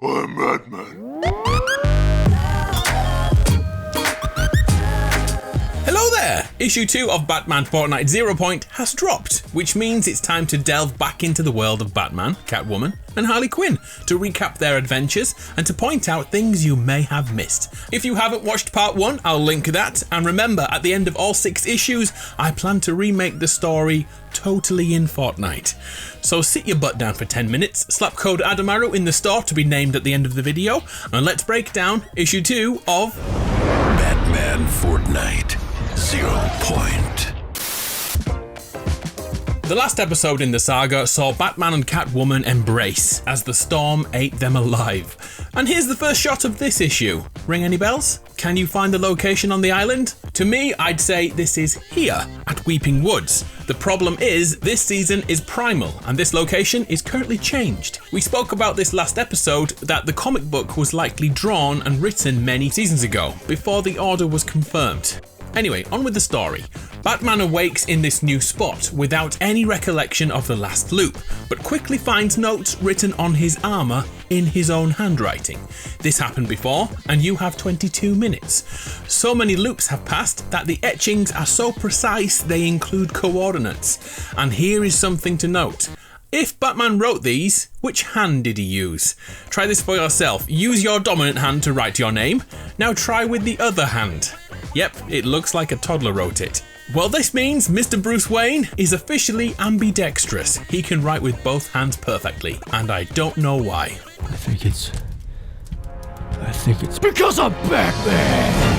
I'm Batman. Hello there! Issue 2 of Batman Fortnite Zero Point has dropped, which means it's time to delve back into the world of Batman, Catwoman, and Harley Quinn to recap their adventures and to point out things you may have missed. If you haven't watched part 1, I'll link that, and remember, at the end of all 6 issues, I plan to remake the story totally in Fortnite. So sit your butt down for 10 minutes, slap code ADAMARU in the store to be named at the end of the video, and let's break down issue 2 of Batman Fortnite Zero Point. The last episode in the saga saw Batman and Catwoman embrace as the storm ate them alive. And here's the first shot of this issue. Ring any bells? Can you find the location on the island? To me, I'd say this is here, at Weeping Woods. The problem is, this season is primal, and this location is currently changed. We spoke about this last episode, that the comic book was likely drawn and written many seasons ago, before the order was confirmed. Anyway, on with the story. Batman awakes in this new spot without any recollection of the last loop, but quickly finds notes written on his armour in his own handwriting. This happened before, and you have 22 minutes. So many loops have passed that the etchings are so precise they include coordinates. And here is something to note. If Batman wrote these, which hand did he use? Try this for yourself. Use your dominant hand to write your name. Now try with the other hand. Yep, it looks like a toddler wrote it. Well, this means Mr. Bruce Wayne is officially ambidextrous. He can write with both hands perfectly, and I don't know why. I think it's because I'm Batman!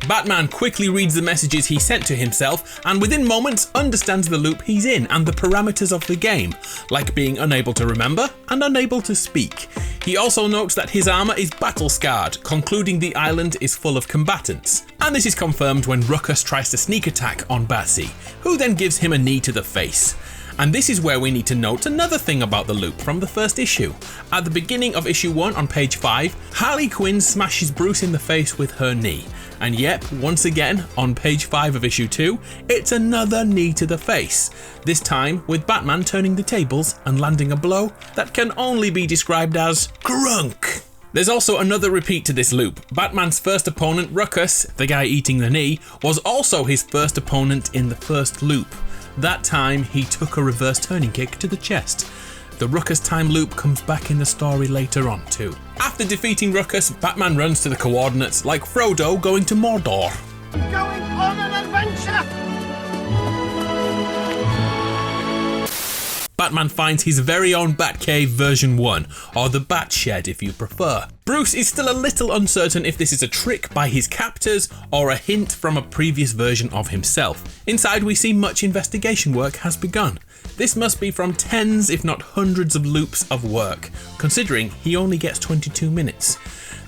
Batman quickly reads the messages he sent to himself and within moments understands the loop he's in and the parameters of the game, like being unable to remember and unable to speak. He also notes that his armour is battle-scarred, concluding the island is full of combatants. And this is confirmed when Ruckus tries to sneak attack on Batsy, who then gives him a knee to the face. And this is where we need to note another thing about the loop from the first issue. At the beginning of issue 1 on page 5, Harley Quinn smashes Bruce in the face with her knee. And yep, once again, on page 5 of issue 2, it's another knee to the face. This time with Batman turning the tables and landing a blow that can only be described as crunk. There's also another repeat to this loop. Batman's first opponent, Ruckus, the guy eating the knee, was also his first opponent in the first loop. That time, he took a reverse turning kick to the chest. The Ruckus time loop comes back in the story later on too. After defeating Ruckus, Batman runs to the coordinates like Frodo going to Mordor. Going on an adventure! Batman finds his very own Batcave version 1, or the Batshed if you prefer. Bruce is still a little uncertain if this is a trick by his captors or a hint from a previous version of himself. Inside we see much investigation work has begun. This must be from tens if not hundreds of loops of work, considering he only gets 22 minutes.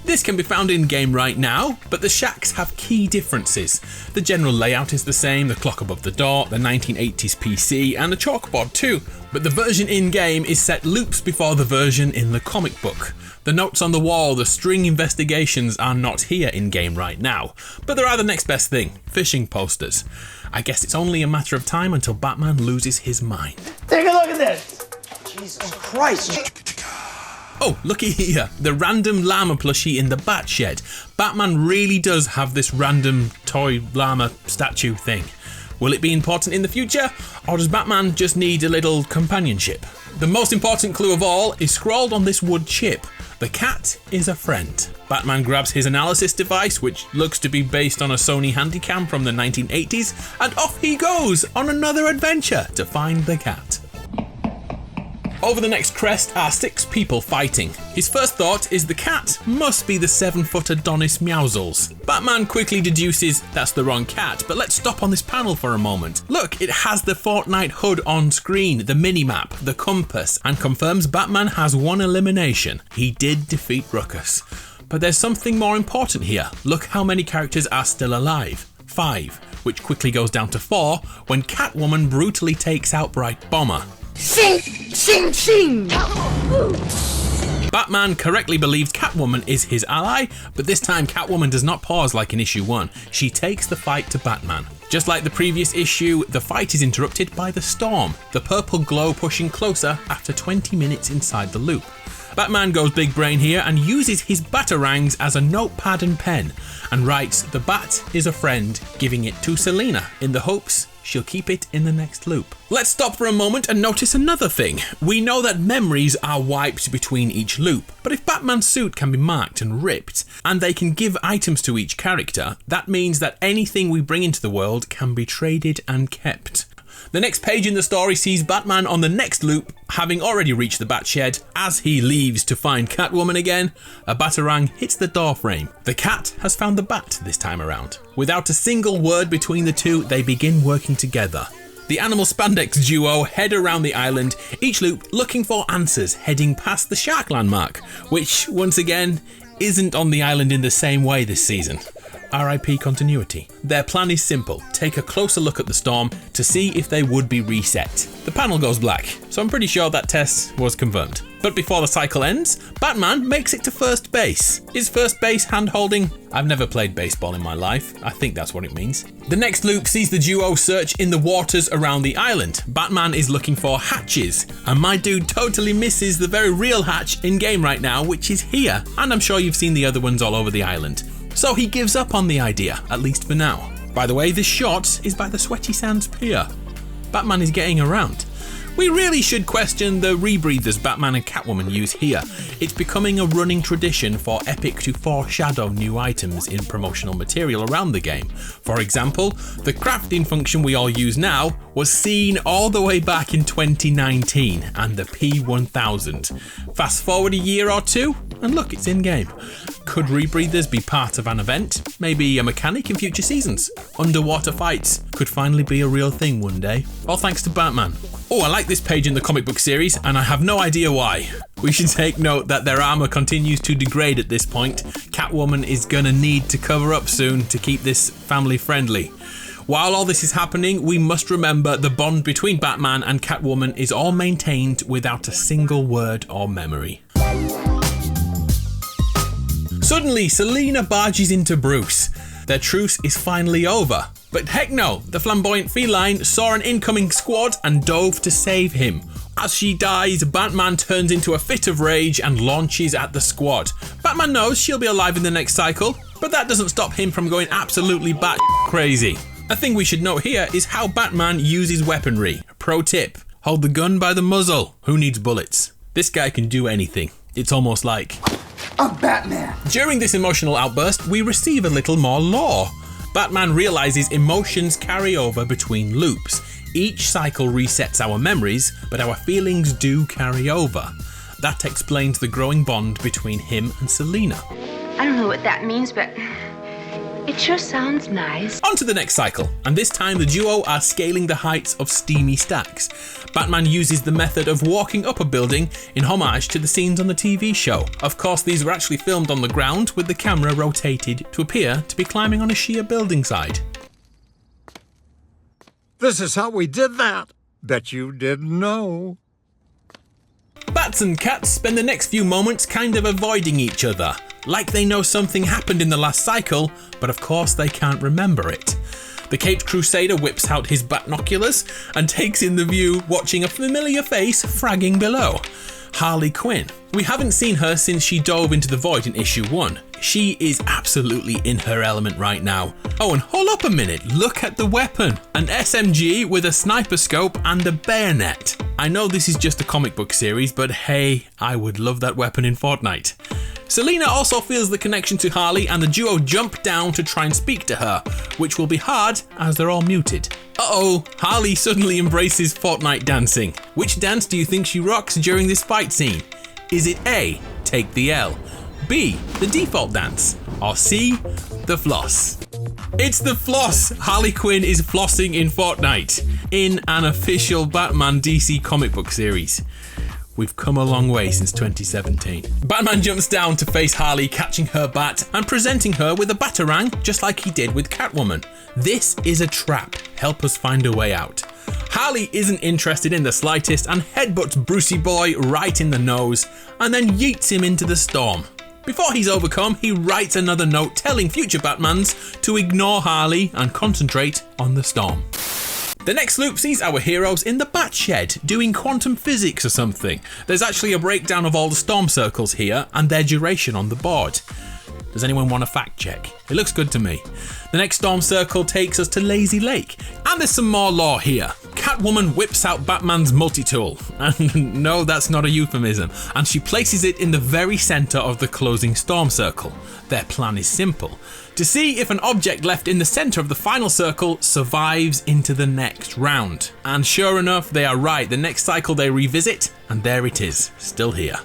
This can be found in-game right now, but the shacks have key differences. The general layout is the same, the clock above the door, the 1980s PC, and the chalkboard too, but the version in-game is set loops before the version in the comic book. The notes on the wall, the string investigations are not here in-game right now, but they're the next best thing, fishing posters. I guess it's only a matter of time until Batman loses his mind. Take a look at this! Jesus Christ! Oh, looky here, the random llama plushie in the Batshed. Batman really does have this random toy llama statue thing. Will it be important in the future, or does Batman just need a little companionship? The most important clue of all is scrawled on this wood chip. The cat is a friend. Batman grabs his analysis device, which looks to be based on a Sony Handycam from the 1980s, and off he goes on another adventure to find the cat. Over the next crest are 6 people fighting. His first thought is the cat must be the 7-foot Adonis Meowsles. Batman quickly deduces that's the wrong cat, but let's stop on this panel for a moment. Look, it has the Fortnite HUD on screen, the minimap, the compass, and confirms Batman has one elimination. He did defeat Ruckus. But there's something more important here. Look how many characters are still alive. 5, which quickly goes down to 4 when Catwoman brutally takes out Bright Bomber. Sing! Sing! Sing! Batman correctly believes Catwoman is his ally, but this time Catwoman does not pause like in issue 1. She takes the fight to Batman. Just like the previous issue, the fight is interrupted by the storm, the purple glow pushing closer after 20 minutes inside the loop. Batman goes big brain here and uses his batarangs as a notepad and pen and writes, "The bat is a friend," giving it to Selina in the hopes she'll keep it in the next loop. Let's stop for a moment and notice another thing. We know that memories are wiped between each loop, but if Batman's suit can be marked and ripped, and they can give items to each character, that means that anything we bring into the world can be traded and kept. The next page in the story sees Batman on the next loop, having already reached the Batshed. As he leaves to find Catwoman again, a batarang hits the doorframe. The cat has found the bat this time around. Without a single word between the two, they begin working together. The animal spandex duo head around the island, each loop looking for answers, heading past the shark landmark, which, once again, isn't on the island in the same way this season. RIP continuity. Their plan is simple: take a closer look at the storm to see if they would be reset. The panel goes black, so I'm pretty sure that test was confirmed. But before the cycle ends, Batman makes it to first base. Is first base hand-holding? I've never played baseball in my life. I think that's what it means. The next loop sees the duo search in the waters around the island. Batman is looking for hatches, and my dude totally misses the very real hatch in game right now, which is here. And I'm sure you've seen the other ones all over the island. So he gives up on the idea, at least for now. By the way, this shot is by the Sweaty Sands Pier. Batman is getting around. We really should question the rebreathers Batman and Catwoman use here. It's becoming a running tradition for Epic to foreshadow new items in promotional material around the game. For example, the crafting function we all use now was seen all the way back in 2019 and the P1000. Fast forward a year or two, and look, it's in game. Could rebreathers be part of an event? Maybe a mechanic in future seasons? Underwater fights could finally be a real thing one day. All thanks to Batman. Oh, I like this page in the comic book series, and I have no idea why. We should take note that their armor continues to degrade at this point. Catwoman is gonna need to cover up soon to keep this family friendly. While all this is happening, we must remember the bond between Batman and Catwoman is all maintained without a single word or memory. Suddenly, Selina barges into Bruce. Their truce is finally over. But heck no, the flamboyant feline saw an incoming squad and dove to save him. As she dies, Batman turns into a fit of rage and launches at the squad. Batman knows she'll be alive in the next cycle, but that doesn't stop him from going absolutely bat crazy. A thing we should note here is how Batman uses weaponry. Pro tip, hold the gun by the muzzle. Who needs bullets? This guy can do anything. It's almost like... I'm Batman! During this emotional outburst, we receive a little more lore. Batman realizes emotions carry over between loops. Each cycle resets our memories, but our feelings do carry over. That explains the growing bond between him and Selina. I don't know what that means, but it sure sounds nice. On to the next cycle, and this time the duo are scaling the heights of steamy stacks. Batman uses the method of walking up a building in homage to the scenes on the TV show. Of course, these were actually filmed on the ground with the camera rotated to appear to be climbing on a sheer building side. This is how we did that. Bet you didn't know. Bats and cats spend the next few moments kind of avoiding each other, like they know something happened in the last cycle, but of course they can't remember it. The Caped Crusader whips out his batnoculars and takes in the view, watching a familiar face fragging below. Harley Quinn. We haven't seen her since she dove into the void in issue 1. She is absolutely in her element right now. Oh, and hold up a minute, look at the weapon. An SMG with a sniper scope and a bayonet. I know this is just a comic book series, but hey, I would love that weapon in Fortnite. Selina also feels the connection to Harley and the duo jump down to try and speak to her, which will be hard as they're all muted. Uh-oh, Harley suddenly embraces Fortnite dancing. Which dance do you think she rocks during this fight scene? Is it A, take the L, B, the default dance, or C, the floss? It's the floss! Harley Quinn is flossing in Fortnite, in an official Batman DC comic book series. We've come a long way since 2017. Batman jumps down to face Harley, catching her bat and presenting her with a batarang just like he did with Catwoman. This is a trap. Help us find a way out. Harley isn't interested in the slightest and headbutts Brucey Boy right in the nose and then yeets him into the storm. Before he's overcome, he writes another note telling future Batmans to ignore Harley and concentrate on the storm. The next loop sees our heroes in the Batshed doing quantum physics or something. There's actually a breakdown of all the storm circles here and their duration on the board. Does anyone want a fact check? It looks good to me. The next storm circle takes us to Lazy Lake, and there's some more lore here. Catwoman whips out Batman's multi-tool, and no, that's not a euphemism, and she places it in the very centre of the closing storm circle. Their plan is simple: to see if an object left in the centre of the final circle survives into the next round. And sure enough, they are right. The next cycle they revisit, and there it is, still here.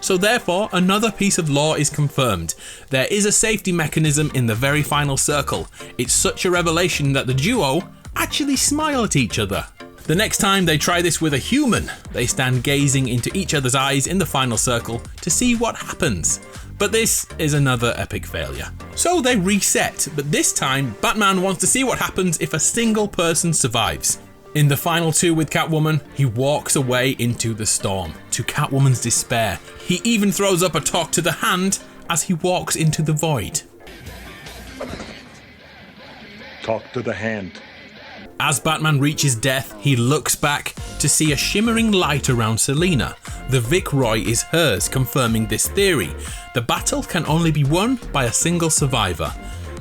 So therefore, another piece of lore is confirmed. There is a safety mechanism in the very final circle. It's such a revelation that the duo actually smile at each other. The next time they try this with a human, they stand gazing into each other's eyes in the final circle to see what happens. But this is another epic failure. So they reset, but this time Batman wants to see what happens if a single person survives. In the final two with Catwoman, he walks away into the storm, to Catwoman's despair. He even throws up a talk to the hand as he walks into the void. Talk to the hand. As Batman reaches death, he looks back to see a shimmering light around Selina. The Vic Roy is hers, confirming this theory. The battle can only be won by a single survivor.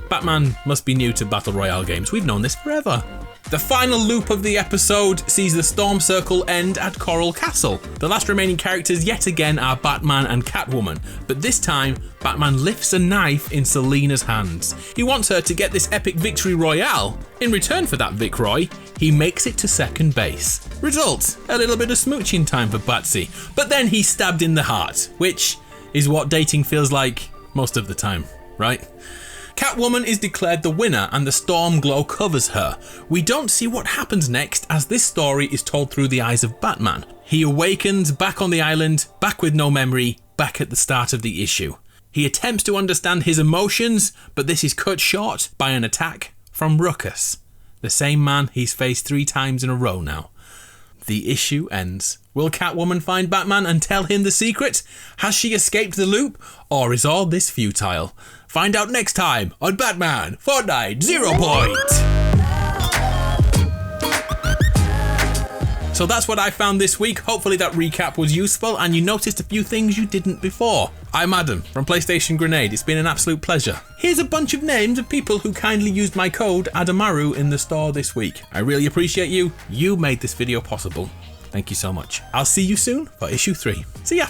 Batman must be new to Battle Royale games. We've known this forever. The final loop of the episode sees the storm circle end at Coral Castle. The last remaining characters yet again are Batman and Catwoman, but this time Batman lifts a knife in Selina's hands. He wants her to get this epic victory royale. In return for that Vic Roy, he makes it to second base. Result, a little bit of smooching time for Batsy, but then he's stabbed in the heart, which is what dating feels like most of the time, right? Catwoman is declared the winner and the storm glow covers her. We don't see what happens next as this story is told through the eyes of Batman. He awakens back on the island, back with no memory, back at the start of the issue. He attempts to understand his emotions, but this is cut short by an attack from Ruckus, the same man he's faced 3 times in a row now. The issue ends. Will Catwoman find Batman and tell him the secret? Has she escaped the loop? Or is all this futile? Find out next time on Batman Fortnite Zero Point! So that's what I found this week. Hopefully that recap was useful and you noticed a few things you didn't before. I'm Adam from PlayStation Grenade. It's been an absolute pleasure. Here's a bunch of names of people who kindly used my code ADAMARU in the store this week. I really appreciate you. You made this video possible. Thank you so much. I'll see you soon for issue 3. See ya!